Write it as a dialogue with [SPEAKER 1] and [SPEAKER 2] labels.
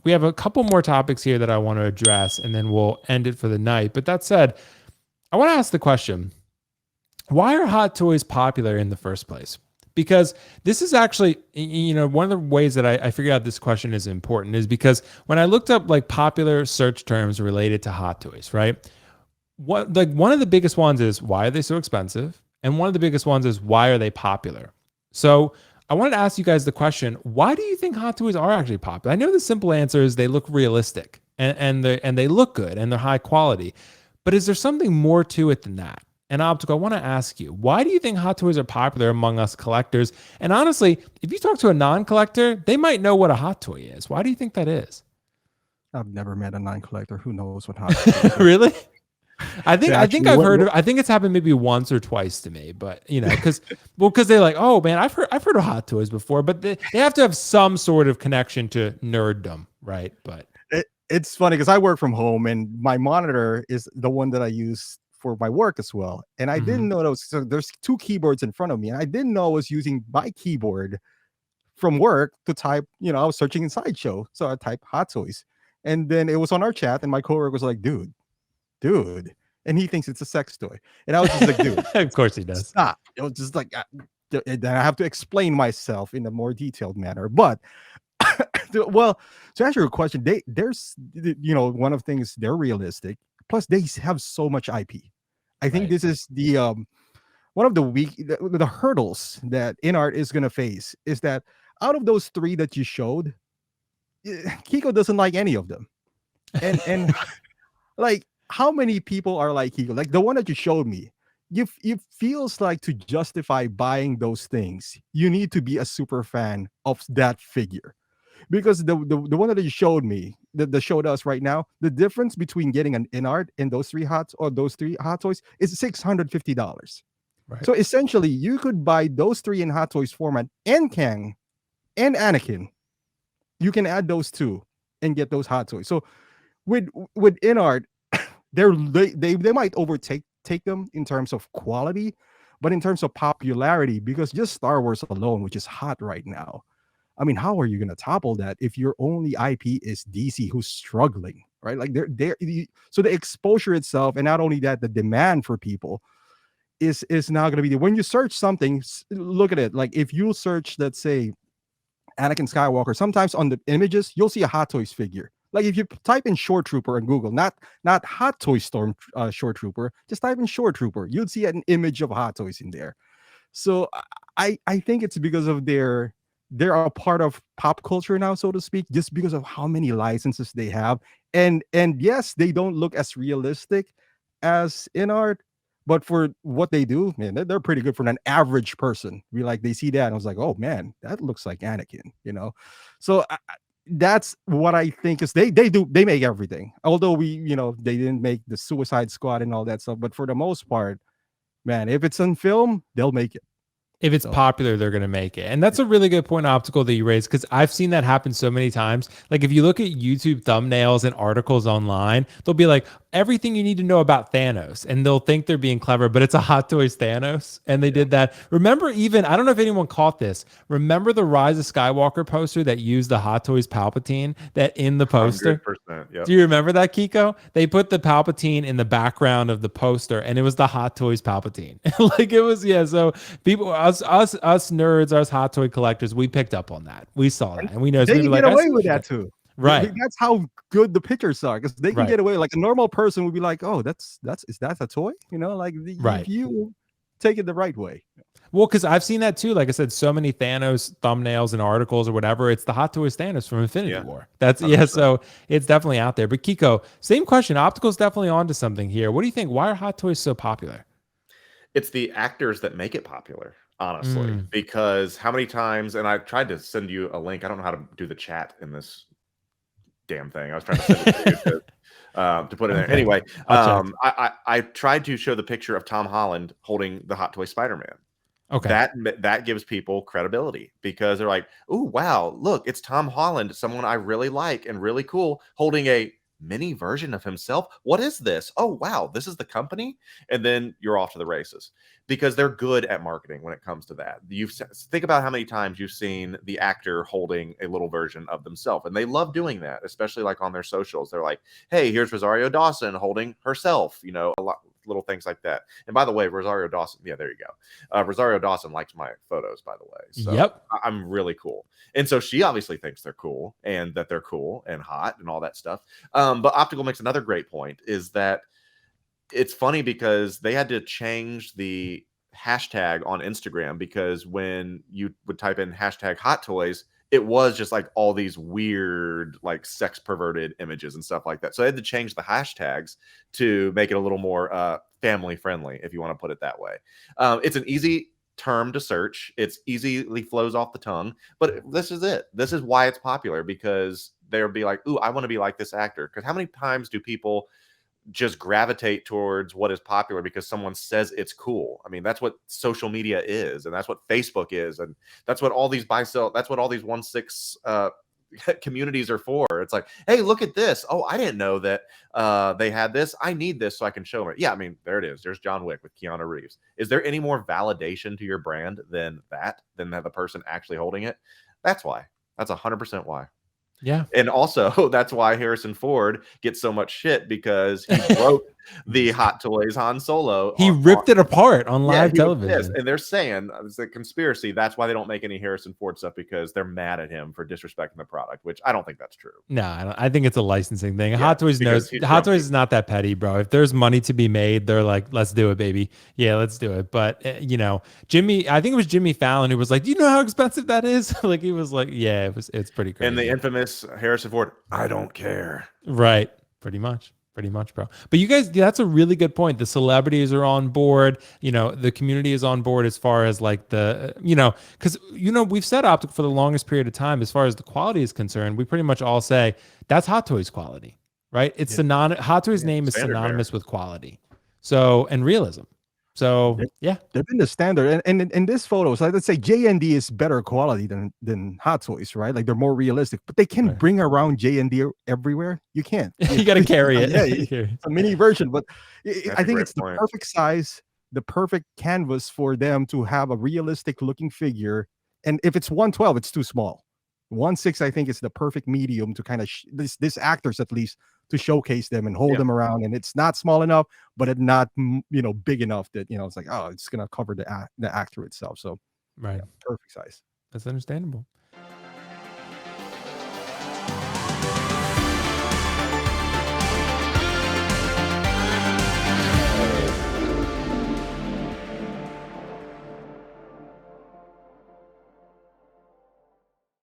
[SPEAKER 1] We have a couple more topics here that I want to address, and then we'll end it for the night. But that said, I want to ask the question, why are hot toys popular in the first place? Because this is actually, one of the ways that I figured out this question is important is because when I looked up like popular search terms related to hot toys, right? One of the biggest ones is why are they so expensive? And one of the biggest ones is why are they popular? So I wanted to ask you guys the question, why do you think hot toys are actually popular? I know the simple answer is they look realistic and they look good and they're high quality. But is there something more to it than that? And Optical, I want to ask you, why do you think hot toys are popular among us collectors? And honestly, if you talk to a non-collector, they might know what a hot toy is. Why do you think that is?
[SPEAKER 2] I've never met a non-collector who knows what hot toys are.
[SPEAKER 1] Really? I think I've heard
[SPEAKER 2] what,
[SPEAKER 1] of, I think it's happened maybe once or twice to me, but because they're like, oh man, I've heard of hot toys before, but they have to have some sort of connection to nerddom, right? But
[SPEAKER 2] it's funny because I work from home and my monitor is the one that I use for my work as well. And I didn't know so there's two keyboards in front of me, and I didn't know I was using my keyboard from work to type. I was searching in Sideshow, so I typed hot toys, and then it was on our chat, and my coworker was like, dude, and he thinks it's a sex toy, and I was just like, dude,
[SPEAKER 1] of course he does.
[SPEAKER 2] Stop. It was just like, then I have to explain myself in a more detailed manner. But well, to answer your question, there's one of the things, they're realistic. Plus, they have so much IP. I think this is the one of the hurdles that InArt is gonna face is that out of those three that you showed, Kiko doesn't like any of them, and like how many people are like Kiko? Like the one that you showed me, it feels like to justify buying those things, you need to be a super fan of that figure. Because the one that you showed me, that showed us right now, the difference between getting an InArt and those three hot toys is $650.
[SPEAKER 1] Right.
[SPEAKER 2] So essentially, you could buy those three in Hot Toys format and Kang and Anakin. You can add those two and get those hot toys. So with InArt, they might overtake them in terms of quality, but in terms of popularity, because just Star Wars alone, which is hot right now, I mean, how are you going to topple that if your only IP is DC, who's struggling, right? Like so the exposure itself, and not only that, the demand for people is now going to be there. When you search something, look at it. Like if you search, let's say, Anakin Skywalker, sometimes on the images you'll see a Hot Toys figure. Like if you type in Short Trooper on Google, not Hot Toy Storm Short Trooper, just type in Short Trooper, you'd see an image of Hot Toys in there. So I think it's because of they're a part of pop culture now, so to speak, just because of how many licenses they have. And yes, they don't look as realistic as InArt, but for what they do, man, they're pretty good for an average person. They see that and I was like, oh man, that looks like Anakin, So that's what I think is they make everything. Although they didn't make the Suicide Squad and all that stuff, but for the most part, man, if it's on film, they'll make it.
[SPEAKER 1] If it's popular, they're going to make it. And that's a really good point, Optical, that you raised, because I've seen that happen so many times. Like if you look at YouTube thumbnails and articles online, they'll be like, everything you need to know about Thanos. And they'll think they're being clever, but it's a Hot Toys Thanos. And they did that. Remember I don't know if anyone caught this. Remember the Rise of Skywalker poster that used the Hot Toys Palpatine that in the poster?
[SPEAKER 3] 100%, yep.
[SPEAKER 1] Do you remember that, Kiko? They put the Palpatine in the background of the poster and it was the Hot Toys Palpatine. Like it was, so people, us nerds, us Hot Toy collectors, we picked up on that. We saw that. And we know
[SPEAKER 2] they can get away with that too.
[SPEAKER 1] Right.
[SPEAKER 2] That's how good the pictures are, because they can get away. Like a normal person would be like, oh, is that a toy? If you take it the right way.
[SPEAKER 1] Well, because I've seen that too. Like I said, so many Thanos thumbnails and articles or whatever. It's the Hot Toys Thanos from Infinity War. That's 100%. So it's definitely out there. But Kiko, same question. Optical's definitely onto something here. What do you think? Why are Hot Toys so popular?
[SPEAKER 3] It's the actors that make it popular, honestly. Because how many times, and I tried to send you a link. I don't know how to do the chat in this damn thing. I was trying to send it to you to put in there. Anyway, I tried to show the picture of Tom Holland holding the Hot Toy Spider-Man.
[SPEAKER 1] Okay.
[SPEAKER 3] That gives people credibility, because they're like, oh, wow, look, it's Tom Holland, someone I really like and really cool, holding a mini version of himself. What is this? Oh, wow, this is the company. And then you're off to the races because they're good at marketing when it comes to that. Think about how many times you've seen the actor holding a little version of themselves, and they love doing that, especially like on their socials. They're like, hey, here's Rosario Dawson holding herself, you know, a lot little things like that. And by the way, Rosario Dawson, yeah, there you go. Rosario Dawson likes my photos, by the way. So
[SPEAKER 1] Yep.
[SPEAKER 3] I'm really cool. And so she obviously thinks they're cool and that they're cool and hot and all that stuff. But Optical makes another great point, is that it's funny because they had to change the hashtag on Instagram, because when you would type in hashtag hot toys, it was just like all these weird, like sex perverted images and stuff like that. So they had to change the hashtags to make it a little more family friendly, if you want to put it that way. It's an easy term to search. It's easily flows off the tongue, but this is it. This is why it's popular, because they'll be like, ooh, I want to be like this actor. Because how many times do people just gravitate towards what is popular because someone says it's cool? I mean, that's what social media is, and that's what Facebook is, and that's what all these that's what all these 1/6 communities are for. It's like, hey, look at this. Oh, I didn't know that they had this. I need this so I can show them. Yeah, I mean, there it is. There's John Wick with Keanu Reeves. Is there any more validation to your brand than that, than the person actually holding it? That's why. That's 100% why.
[SPEAKER 1] Yeah.
[SPEAKER 3] And also, that's why Harrison Ford gets so much shit, because he broke the Hot Toys Han Solo.
[SPEAKER 1] He ripped it apart on live television.
[SPEAKER 3] Yes, and they're saying it's a conspiracy. That's why they don't make any Harrison Ford stuff, because they're mad at him for disrespecting the product, which I don't think that's true.
[SPEAKER 1] No, I think it's a licensing thing.
[SPEAKER 3] Yeah,
[SPEAKER 1] Hot Toys knows. Hot Toys is not that petty, bro. If there's money to be made, they're like, let's do it, baby. Yeah, let's do it. But you know, Jimmy, I think it was Jimmy Fallon who was like, do you know how expensive that is? Like, he was like, yeah, it's pretty crazy.
[SPEAKER 3] And the infamous Harrison Ford, I don't care.
[SPEAKER 1] Right. Pretty much, bro. But you guys, that's a really good point. The celebrities are on board. You know, the community is on board as far as like the, you know, because, you know, we've said Optic for the longest period of time, as far as the quality is concerned, we pretty much all say that's Hot Toys quality, right? It's Hot Toys name is synonymous with quality. So, and realism. So yeah,
[SPEAKER 2] they've been the standard. And in this photo, so let's say J&D is better quality than Hot Toys, right? Like they're more realistic, but they can bring around J&D everywhere. You can't.
[SPEAKER 1] You got to carry it.
[SPEAKER 2] Yeah, it's a mini version, but I think it's the perfect size, the perfect canvas for them to have a realistic looking figure. And if it's 112, it's too small. 1/6, I think, is the perfect medium to kind of this actors, at least, to showcase them and hold them around. And it's not small enough, but it's not, you know, big enough that, you know, it's like, oh, it's gonna cover the actor itself. So
[SPEAKER 1] right,
[SPEAKER 2] perfect size.
[SPEAKER 1] That's understandable.